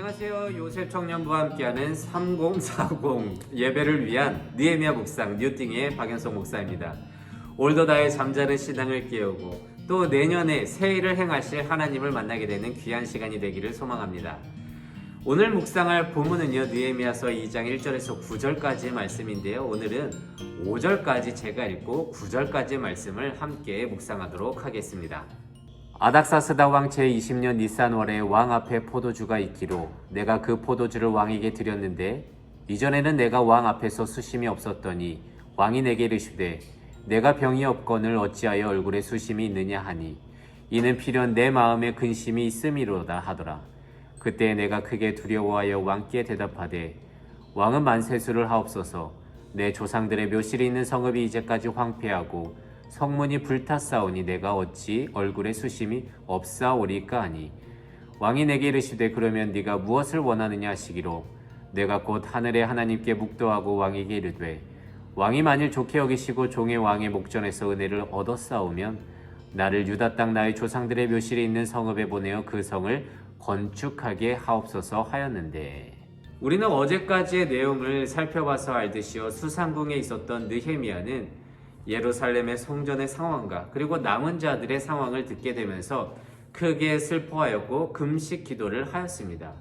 안녕하세요. 요셉 청년부와 함께하는 3040 예배를 위한 느헤미야 묵상 뉴띵의 박연성 목사입니다. 올더다의 잠자는 신앙을 깨우고 또 내년에 새 일을 행하실 하나님을 만나게 되는 귀한 시간이 되기를 소망합니다. 오늘 묵상할 본문은요, 느헤미야서 2장 1절에서 9절까지의 말씀인데요. 오늘은 5절까지 제가 읽고 9절까지의 말씀을 함께 묵상하도록 하겠습니다. 아닥사스다 왕 제20년 니산월에 왕 앞에 포도주가 있기로 내가 그 포도주를 왕에게 드렸는데 이전에는 내가 왕 앞에서 수심이 없었더니 왕이 내게 이르시되 내가 병이 없거늘 어찌하여 얼굴에 수심이 있느냐 하니 이는 필연 내 마음에 근심이 있음이로다 하더라. 그때 내가 크게 두려워하여 왕께 대답하되 왕은 만세수를 하옵소서. 내 조상들의 묘실이 있는 성읍이 이제까지 황폐하고 성문이 불탔사오니 내가 어찌 얼굴에 수심이 없사오리까 하니 왕이 내게 이르시되 그러면 네가 무엇을 원하느냐 하시기로 내가 곧 하늘의 하나님께 묵도하고 왕에게 이르되 왕이 만일 좋게 여기시고 종의 왕의 목전에서 은혜를 얻었사오면 나를 유다 땅 나의 조상들의 묘실에 있는 성읍에 보내어 그 성을 건축하게 하옵소서 하였는데, 우리는 어제까지의 내용을 살펴봐서 알듯이요, 수상궁에 있었던 느헤미야는 예루살렘의 성전의 상황과 그리고 남은 자들의 상황을 듣게 되면서 크게 슬퍼하였고 금식 기도를 하였습니다.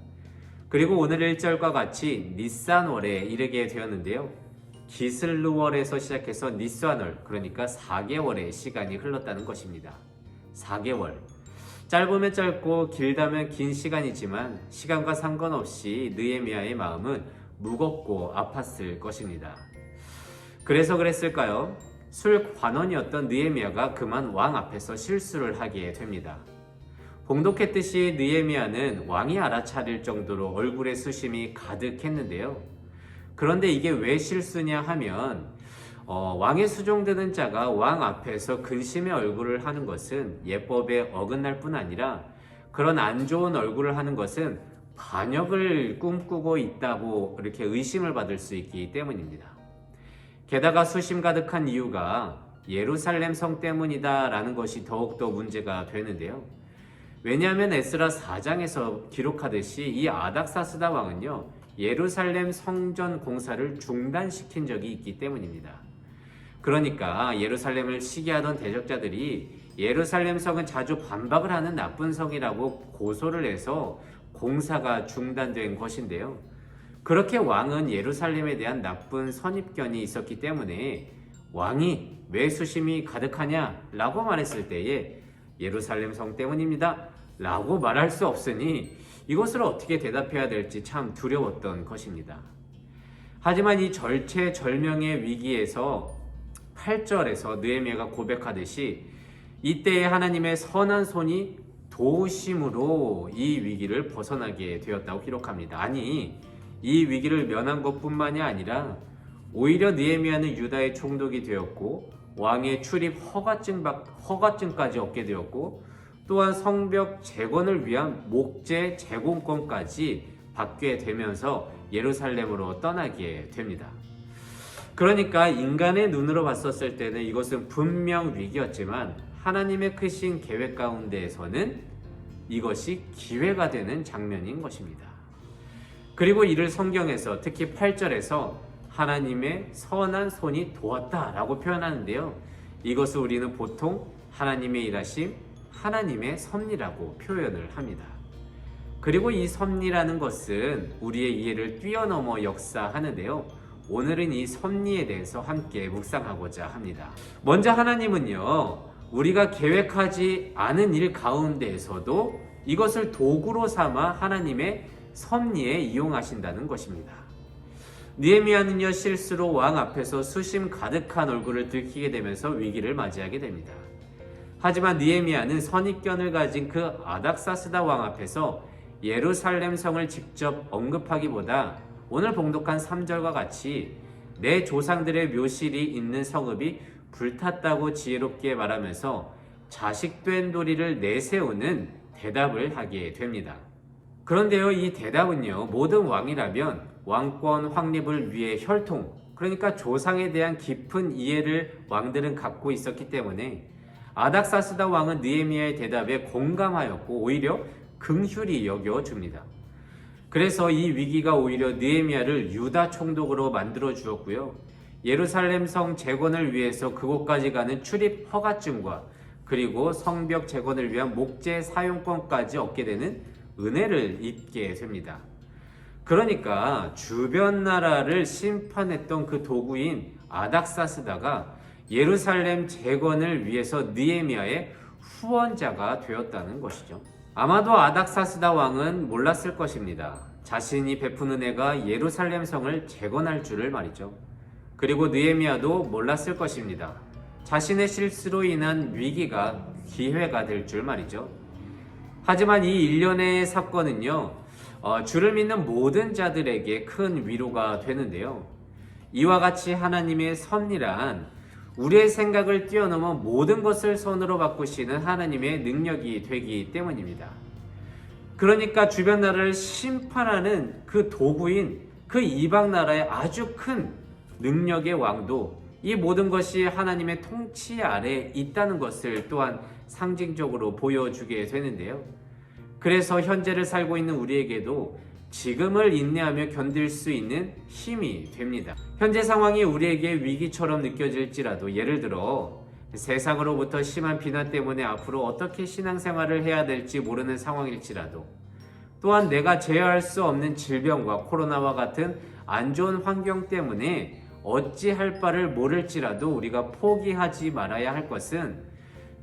그리고 오늘 1절과 같이 니산월에 이르게 되었는데요. 기슬루월에서 시작해서 니산월, 그러니까 4개월의 시간이 흘렀다는 것입니다. 4개월. 짧으면 짧고 길다면 긴 시간이지만 시간과 상관없이 느헤미야의 마음은 무겁고 아팠을 것입니다. 그래서 그랬을까요? 술 관원이었던 느헤미야가 그만 왕 앞에서 실수를 하게 됩니다. 봉독했듯이 느헤미야는 왕이 알아차릴 정도로 얼굴에 수심이 가득했는데요. 그런데 이게 왜 실수냐 하면 왕의 수종드는 자가 왕 앞에서 근심의 얼굴을 하는 것은 예법에 어긋날 뿐 아니라 그런 안 좋은 얼굴을 하는 것은 반역을 꿈꾸고 있다고 이렇게 의심을 받을 수 있기 때문입니다. 게다가 수심 가득한 이유가 예루살렘 성 때문이다라는 것이 더욱더 문제가 되는데요. 왜냐하면 에스라 4장에서 기록하듯이 이 아닥사스다 왕은요, 예루살렘 성전 공사를 중단시킨 적이 있기 때문입니다. 그러니까 예루살렘을 시기하던 대적자들이 예루살렘 성은 자주 반박을 하는 나쁜 성이라고 고소를 해서 공사가 중단된 것인데요. 그렇게 왕은 예루살렘에 대한 나쁜 선입견이 있었기 때문에 왕이 왜 수심이 가득하냐 라고 말했을 때에 예루살렘 성 때문입니다 라고 말할 수 없으니 이것을 어떻게 대답해야 될지 참 두려웠던 것입니다. 하지만 이 절체절명의 위기에서 8절에서 느헤미야가 고백하듯이 이때에 하나님의 선한 손이 도우심으로 이 위기를 벗어나게 되었다고 기록합니다. 아니, 이 위기를 면한 것뿐만이 아니라 오히려 느헤미야는 유다의 총독이 되었고 왕의 출입 허가증까지 얻게 되었고 또한 성벽 재건을 위한 목재 제공권까지 받게 되면서 예루살렘으로 떠나게 됩니다. 그러니까 인간의 눈으로 봤었을 때는 이것은 분명 위기였지만 하나님의 크신 계획 가운데에서는 이것이 기회가 되는 장면인 것입니다. 그리고 이를 성경에서 특히 8절에서 하나님의 선한 손이 도왔다라고 표현하는데요. 이것을 우리는 보통 하나님의 일하심, 하나님의 섭리라고 표현을 합니다. 그리고 이 섭리라는 것은 우리의 이해를 뛰어넘어 역사하는데요. 오늘은 이 섭리에 대해서 함께 묵상하고자 합니다. 먼저 하나님은요, 우리가 계획하지 않은 일 가운데에서도 이것을 도구로 삼아 하나님의 섭리에 이용하신다는 것입니다. 느헤미야는요, 실수로 왕 앞에서 수심 가득한 얼굴을 들키게 되면서 위기를 맞이하게 됩니다. 하지만 느헤미야는 선입견을 가진 그 아닥사스다 왕 앞에서 예루살렘 성을 직접 언급하기보다 오늘 봉독한 3절과 같이 내 조상들의 묘실이 있는 성읍이 불탔다고 지혜롭게 말하면서 자식된 도리를 내세우는 대답을 하게 됩니다. 그런데요, 이 대답은요, 모든 왕이라면 왕권 확립을 위해 혈통, 그러니까 조상에 대한 깊은 이해를 왕들은 갖고 있었기 때문에 아닥사스다 왕은 느헤미야의 대답에 공감하였고 오히려 긍휼히 여겨줍니다. 그래서 이 위기가 오히려 느헤미야를 유다 총독으로 만들어 주었고요. 예루살렘 성 재건을 위해서 그곳까지 가는 출입 허가증과 그리고 성벽 재건을 위한 목재 사용권까지 얻게 되는 은혜를 입게 됩니다. 그러니까 주변 나라를 심판했던 그 도구인 아닥사스다가 예루살렘 재건을 위해서 느헤미야의 후원자가 되었다는 것이죠. 아마도 아닥사스다 왕은 몰랐을 것입니다. 자신이 베푼 은혜가 예루살렘 성을 재건할 줄을 말이죠. 그리고 느헤미야도 몰랐을 것입니다. 자신의 실수로 인한 위기가 기회가 될 줄 말이죠. 하지만 이 일련의 사건은요, 주를 믿는 모든 자들에게 큰 위로가 되는데요. 이와 같이 하나님의 섭리란 우리의 생각을 뛰어넘어 모든 것을 손으로 바꾸시는 하나님의 능력이 되기 때문입니다. 그러니까 주변 나라를 심판하는 그 도구인 그 이방 나라의 아주 큰 능력의 왕도 이 모든 것이 하나님의 통치 아래에 있다는 것을 또한 상징적으로 보여주게 되는데요. 그래서 현재를 살고 있는 우리에게도 지금을 인내하며 견딜 수 있는 힘이 됩니다. 현재 상황이 우리에게 위기처럼 느껴질지라도, 예를 들어 세상으로부터 심한 비난 때문에 앞으로 어떻게 신앙생활을 해야 될지 모르는 상황일지라도, 또한 내가 제어할 수 없는 질병과 코로나와 같은 안 좋은 환경 때문에 어찌할 바를 모를지라도 우리가 포기하지 말아야 할 것은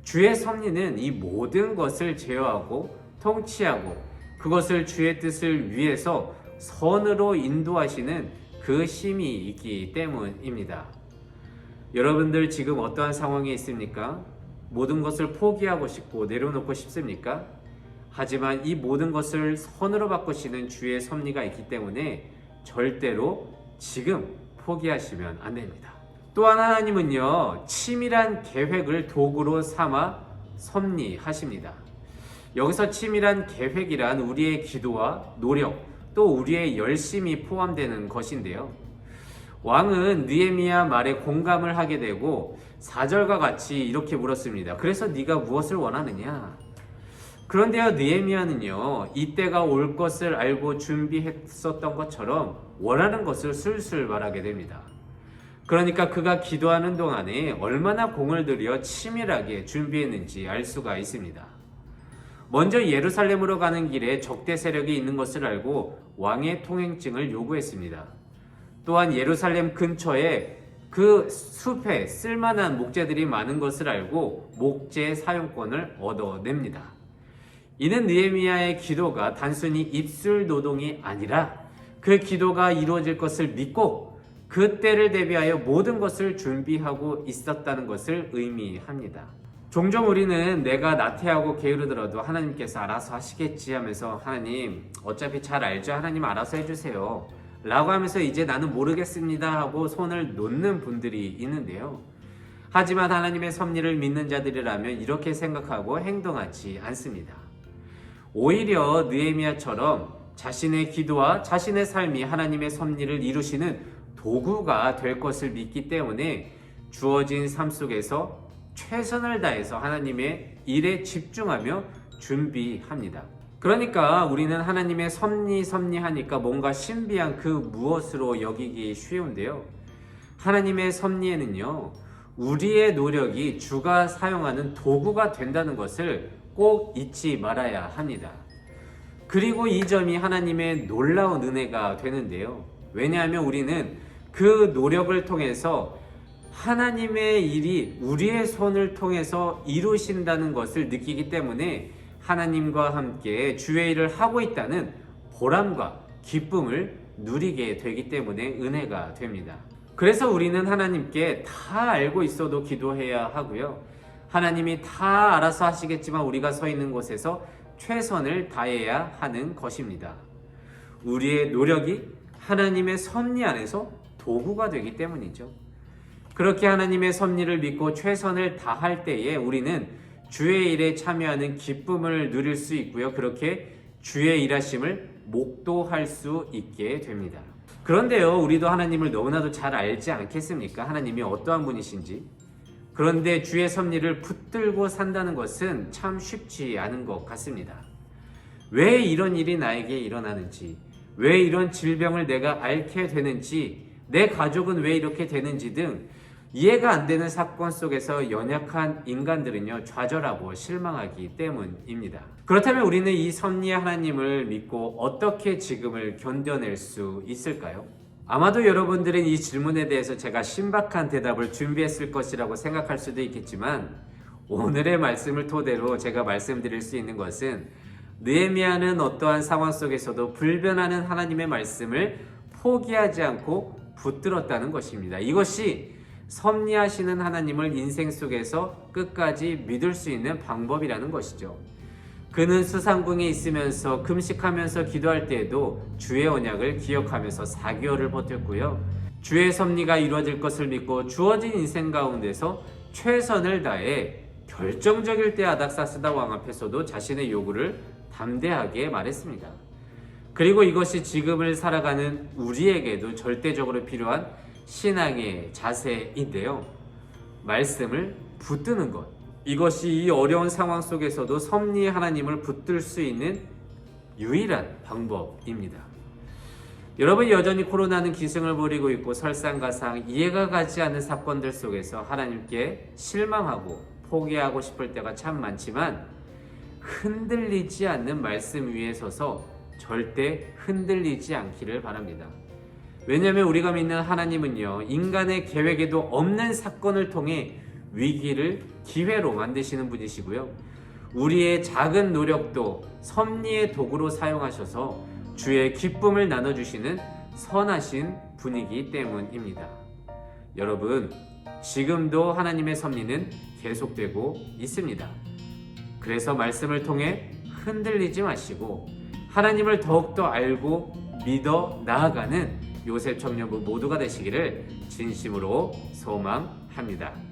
주의 섭리는 이 모든 것을 제어하고 통치하고 그것을 주의 뜻을 위해서 선으로 인도하시는 그 힘이 있기 때문입니다. 여러분들 지금 어떠한 상황에 있습니까? 모든 것을 포기하고 싶고 내려놓고 싶습니까? 하지만 이 모든 것을 선으로 바꾸시는 주의 섭리가 있기 때문에 절대로 지금 포기하시면 안 됩니다. 또한 하나님은요, 치밀한 계획을 도구로 삼아 섭리하십니다. 여기서 치밀한 계획이란 우리의 기도와 노력, 또 우리의 열심이 포함되는 것인데요. 왕은 느헤미야 말에 공감을 하게 되고 4절과 같이 이렇게 물었습니다. 그래서 네가 무엇을 원하느냐? 그런데요, 느헤미야는요, 이때가 올 것을 알고 준비했었던 것처럼 원하는 것을 술술 말하게 됩니다. 그러니까 그가 기도하는 동안에 얼마나 공을 들여 치밀하게 준비했는지 알 수가 있습니다. 먼저 예루살렘으로 가는 길에 적대 세력이 있는 것을 알고 왕의 통행증을 요구했습니다. 또한 예루살렘 근처에 그 숲에 쓸만한 목재들이 많은 것을 알고 목재 사용권을 얻어냅니다. 이는 느헤미야의 기도가 단순히 입술 노동이 아니라 그 기도가 이루어질 것을 믿고 그 때를 대비하여 모든 것을 준비하고 있었다는 것을 의미합니다. 종종 우리는 내가 나태하고 게으르더라도 하나님께서 알아서 하시겠지 하면서, 하나님 어차피 잘 알죠, 하나님 알아서 해주세요 라고 하면서 이제 나는 모르겠습니다 하고 손을 놓는 분들이 있는데요. 하지만 하나님의 섭리를 믿는 자들이라면 이렇게 생각하고 행동하지 않습니다. 오히려 느헤미야처럼 자신의 기도와 자신의 삶이 하나님의 섭리를 이루시는 도구가 될 것을 믿기 때문에 주어진 삶 속에서 최선을 다해서 하나님의 일에 집중하며 준비합니다. 그러니까 우리는 하나님의 섭리하니까 뭔가 신비한 그 무엇으로 여기기 쉬운데요. 하나님의 섭리에는요, 우리의 노력이 주가 사용하는 도구가 된다는 것을 꼭 잊지 말아야 합니다. 그리고 이 점이 하나님의 놀라운 은혜가 되는데요. 왜냐하면 우리는 그 노력을 통해서 하나님의 일이 우리의 손을 통해서 이루신다는 것을 느끼기 때문에 하나님과 함께 주의 일을 하고 있다는 보람과 기쁨을 누리게 되기 때문에 은혜가 됩니다. 그래서 우리는 하나님께 다 알고 있어도 기도해야 하고요. 하나님이 다 알아서 하시겠지만 우리가 서 있는 곳에서 최선을 다해야 하는 것입니다. 우리의 노력이 하나님의 섭리 안에서 도구가 되기 때문이죠. 그렇게 하나님의 섭리를 믿고 최선을 다할 때에 우리는 주의 일에 참여하는 기쁨을 누릴 수 있고요. 그렇게 주의 일하심을 목도할 수 있게 됩니다. 그런데요, 우리도 하나님을 너무나도 잘 알지 않겠습니까? 하나님이 어떠한 분이신지. 그런데 주의 섭리를 붙들고 산다는 것은 참 쉽지 않은 것 같습니다. 왜 이런 일이 나에게 일어나는지, 왜 이런 질병을 내가 앓게 되는지, 내 가족은 왜 이렇게 되는지 등 이해가 안 되는 사건 속에서 연약한 인간들은요, 좌절하고 실망하기 때문입니다. 그렇다면 우리는 이 섭리의 하나님을 믿고 어떻게 지금을 견뎌낼 수 있을까요? 아마도 여러분들은 이 질문에 대해서 제가 신박한 대답을 준비했을 것이라고 생각할 수도 있겠지만, 오늘의 말씀을 토대로 제가 말씀드릴 수 있는 것은 느헤미야는 어떠한 상황 속에서도 불변하는 하나님의 말씀을 포기하지 않고 붙들었다는 것입니다. 이것이 섭리하시는 하나님을 인생 속에서 끝까지 믿을 수 있는 방법이라는 것이죠. 그는 수상궁에 있으면서 금식하면서 기도할 때에도 주의 언약을 기억하면서 4개월을 버텼고요. 주의 섭리가 이루어질 것을 믿고 주어진 인생 가운데서 최선을 다해 결정적일 때 아닥사스다 왕 앞에서도 자신의 요구를 담대하게 말했습니다. 그리고 이것이 지금을 살아가는 우리에게도 절대적으로 필요한 신앙의 자세인데요. 말씀을 붙드는 것. 이것이 이 어려운 상황 속에서도 섭리의 하나님을 붙들 수 있는 유일한 방법입니다. 여러분, 여전히 코로나는 기승을 부리고 있고 설상가상 이해가 가지 않는 사건들 속에서 하나님께 실망하고 포기하고 싶을 때가 참 많지만, 흔들리지 않는 말씀 위에 서서 절대 흔들리지 않기를 바랍니다. 왜냐하면 우리가 믿는 하나님은요, 인간의 계획에도 없는 사건을 통해 위기를 기회로 만드시는 분이시고요, 우리의 작은 노력도 섭리의 도구로 사용하셔서 주의 기쁨을 나눠주시는 선하신 분이기 때문입니다. 여러분, 지금도 하나님의 섭리는 계속되고 있습니다. 그래서 말씀을 통해 흔들리지 마시고 하나님을 더욱더 알고 믿어 나아가는 요셉 청년부 모두가 되시기를 진심으로 소망합니다.